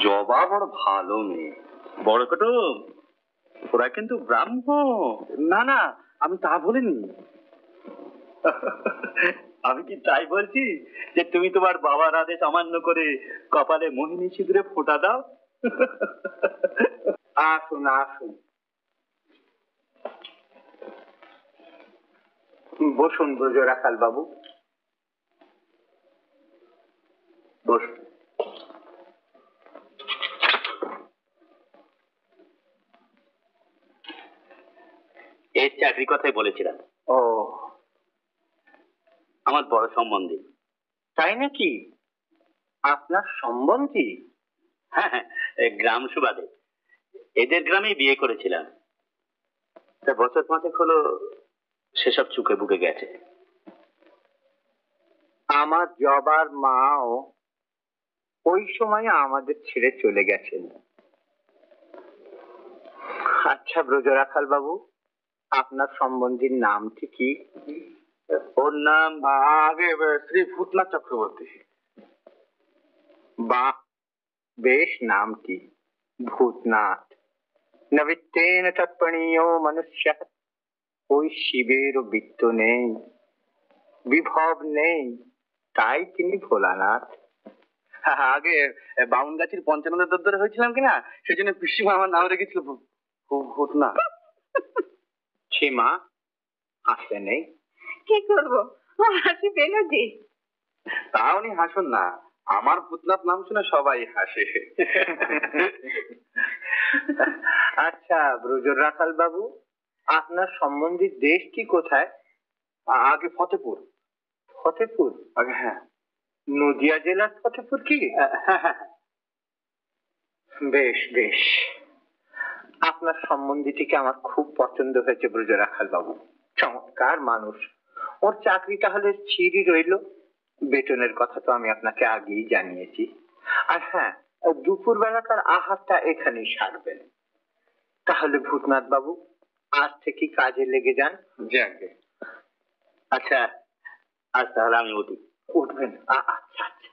জবা বড় ভালো মেয়ে। বড় কুটুম, ওরা কিন্তু ব্রাহ্মণ। না না, আমি তা বলিনি। আমি কি তাই বলছি যে তুমি তোমার বাবার আদেশ অমান্য করে কপালে মোহিনী সিঁদুরে ফোঁটা দাও? আসুন আসুন, বসুন ব্রজ রাখাল বাবু, বসুন। এর চাকরি কথাই বলেছিলাম। ও, আমার বড় সম্বন্ধী। তাই নাকি? আপনার সম্বন্ধী? হ্যাঁ হ্যাঁ, গ্রাম সুবাদে। এদের গ্রামেই বিয়ে করেছিলাম। তা বছর 5 হলো সেসব চুকে বুকে গেছে। আমার জবার মাও ওই সময় আমাদের ছেড়ে চলে গেছেন। আচ্ছা ব্রজ রাখাল বাবু, আপনার সম্বন্ধীর নামটি কি? ওর নাম আগে শ্রী ভূতনাথ চক্রবর্তী। বাহ, বেশ নামটি, ভূতনাথ। নবিত্তেন তৎপণীয় মনুষ্য, ওই শিবেরও বৃত্ত নেই, বিভব নেই, তাই তিনি ভোলানাথ। আগে বাউন গাছির পঞ্চানন্দ দপ্তরে হয়েছিলাম কিনা, সেই জন্য পিসিমা আমার নাম রেখেছিল ভূতনাথ। সীমা আসলে নেই, কি করবো, হাসি পেল যে। তা উনি হাসুন না, আমার ভূতনাথ নাম শুনে সবাই হাসে। আচ্ছা ব্রজ রাখাল বাবু, আপনার সম্বন্ধীর দেশটি কোথায়? আগে ফতেপুর। ফতেপুর? আগে হ্যাঁ। নদিয়া জেলার ফতেপুর কি? বেশ বেশ, আপনার সম্বন্ধীটিকে আমার খুব পছন্দ হয়েছে ব্রজ রাখাল বাবু, চমৎকার মানুষ। ওর চাকরি তাহলে স্থিরই রইল, বেতনের কথা তো আমি আপনাকে আগেই জানিয়েছি। আর হ্যাঁ, দুপুর বেলাকার আহারটা এখানেই সারবেন। তাহলে ভূতনাথ বাবু, আজ থেকে কাজে লেগে যান। যাকে। আচ্ছা, আজ তাহলে আমি উঠি। উঠবেন? আচ্ছা আচ্ছা।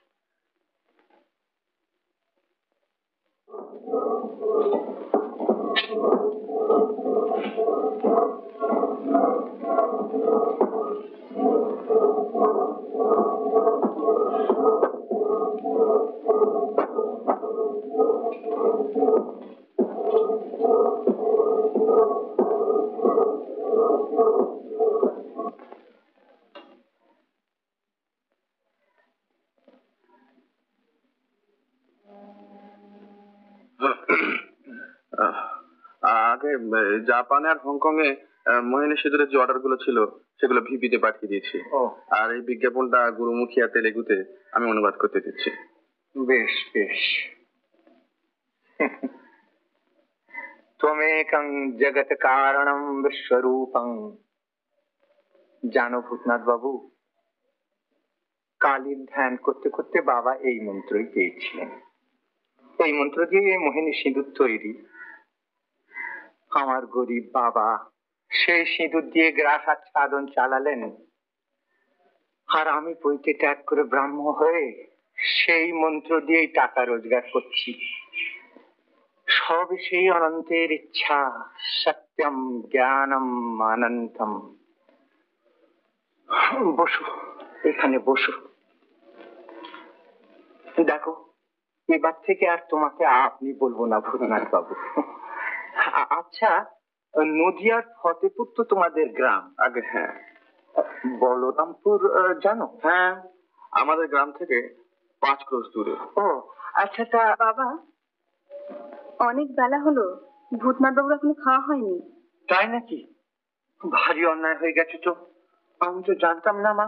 আগে জাপানে আর হংকং এ মোহিনী সিঁদুরের যে অর্ডার গুলো ছিল সেগুলো ভিপিতে পাঠিয়ে দিয়েছি। আর এই বিজ্ঞাপনটা গুরুমুখিয়া তেলেগুতে আমি অনুবাদ করতে দিচ্ছি। বেশ বেশ। ত্বমেকং জগৎ কারণম বিশ্বরূপং। জানো ভূতনাথ বাবু, কালীর ধ্যান করতে করতে বাবা এই মন্ত্রই পেয়েছিলেন। এই মন্ত্র দিয়ে মোহিনী সিঁদুর তৈরি। আমার গরিব বাবা সেই সিঁদুর দিয়ে গ্রাস আচ্ছাদন চালালেন, আর আমি পৈতে ত্যাগ করে ব্রাহ্ম হয়ে সেই মন্ত্র দিয়েই টাকা রোজগার করছি। সব সেই অনন্তের ইচ্ছা, সত্যম জ্ঞানম অনন্তম। বসো, এখানে বসো। দেখো, এবার থেকে আর তোমাকে আপনি বলবো না ভূতনাথ বাবু। আচ্ছা, নদিয়ার ফতেপুর তো তোমাদের গ্রাম? আগে হ্যাঁ। বলরামপুর জানো? হ্যাঁ, আমাদের গ্রাম থেকে 5 ক্রোশ দূরে। ও আচ্ছা। তা বাবা, অনেক বেলা হলো, ভূতনাথ বাবুর এখনো খাওয়া হয়নি। তাই নাকি? ভারী অন্যায় হয়ে গেছে তো, আমি তো জানতাম না মা।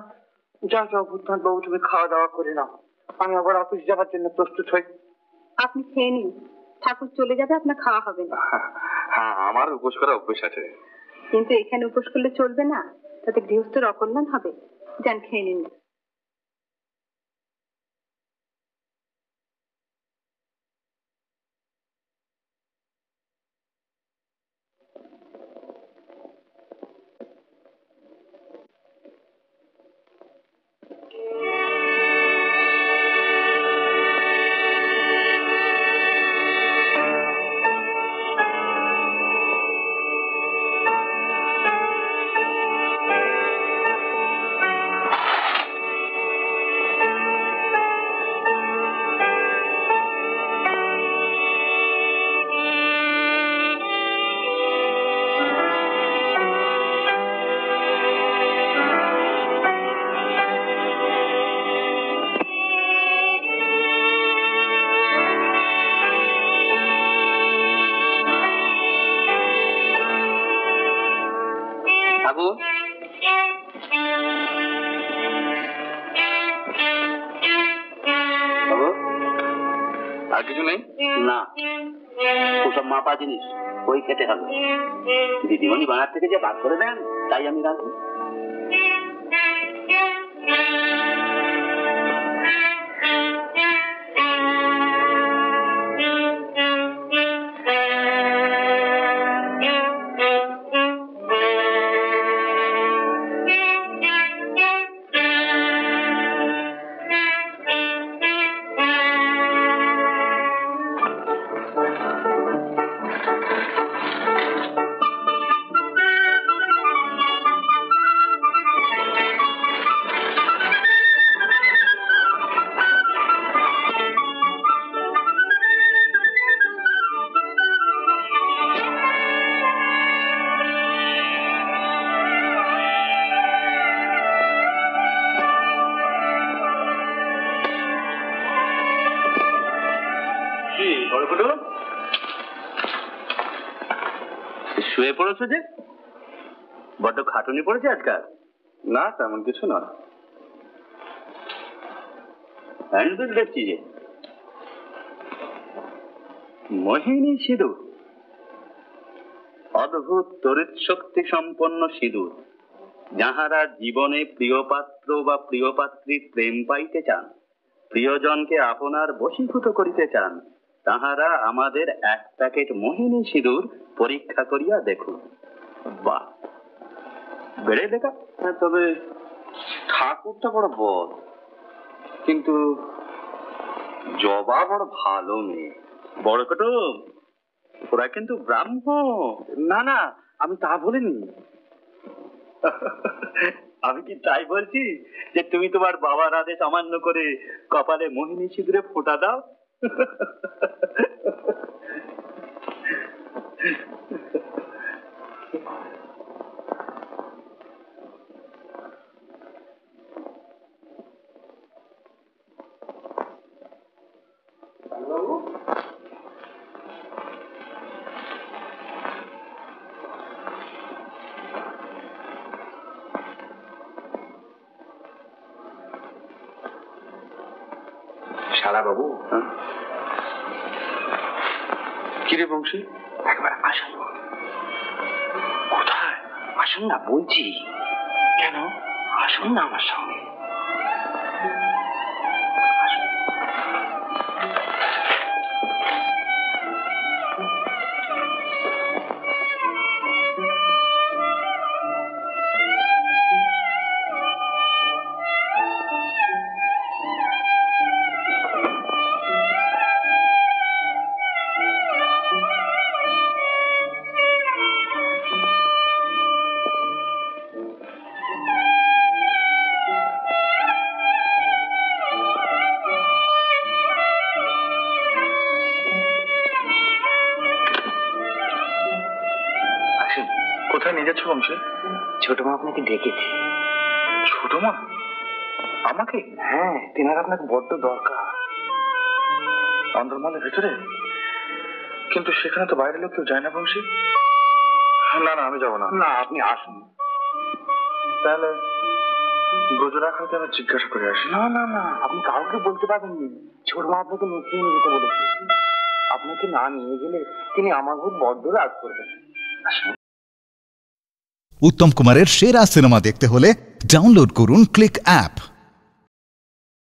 যাও যাও ভূতনাথ বাবু, তুমি খাওয়া দাওয়া করে নাও, আমি আবার অফিস যাবার জন্য প্রস্তুত হই। আপনি খেয়ে নিন, ঠাকুর চলে যাবে, আপনার খাওয়া হবে না। হ্যাঁ, আমার উপোস করা অভ্যেস আছে। কিন্তু এখানে উপোস করলে চলবে না, তাতে গৃহস্থর অকল্যাণ হবে। যান, খেয়ে নিন। কিছু নেই? না, ওসব মাপা জিনিস, ওই খেতে হবে। দিদিমণি বানার থেকে যে বাদ করে দেন, তাই আমি রাখবো। শুয়ে পড়েছো যে? বড্ড খাটুনি পড়েছে আজকাল? না, তেমন কিছু না। হ্যান্ডবিল দেখছি যে মোহিনী সিঁদুর, অদ্ভুত তড়িৎ শক্তি সম্পন্ন সিঁদুর। যাহারা জীবনে প্রিয় পাত্র বা প্রিয় পাত্রীর প্রেম পাইতে চান, প্রিয়জনকে আপনার বশীভূত করিতে চান, তাহারা আমাদের 1 প্যাকেট মোহিনী সিঁদুর পরীক্ষা করিয়া দেখুন। বাহ, বেড়ে দেখা। তবে ঠাকুরটা বড় বদ, কিন্তু জবা বড় ভালো মেয়ে। বড় কুটুম, ওরা কিন্তু ব্রাহ্ম। না না, আমি তা বলিনি। আমি কি তাই বলছি যে তুমি তোমার বাবার আদেশ অমান্য করে কপালে মোহিনী সিঁদুরে ফোঁটা দাও? শালা বাবু, কিরে বংশী, একবার আসুন। কোথায়? আসুন না বলছি। কেন? আসুন না আমার সঙ্গে। কোথায় নিয়ে যাচ্ছ বংশী? ছোট মা আপনাকে ডেকেছে। ছোট মা? আমাকে? হ্যাঁ, তেনার আপনাকে বড্ড দরকার। অন্দরমহলের ভেতরে? কিন্তু সেখানে তো বাইরের লোক কেউ যায় না বংশী। না না, আমি যাবো না। না, আপনি আসুন। তাহলে ব্রজরাখালকে আমি জিজ্ঞাসা করে আসি। না না না, আপনি কাউকে বলতে পারবেন না। ছোট মা আপনাকে মিশিয়ে নিয়ে যেতে বলেছে। আপনাকে না নিয়ে গেলে তিনি আমার খুব বড্ড রাগ করবেন। উত্তম কুমারের সেরা সিনেমা দেখতে হলে ডাউনলোড করুন ক্লিক অ্যাপ।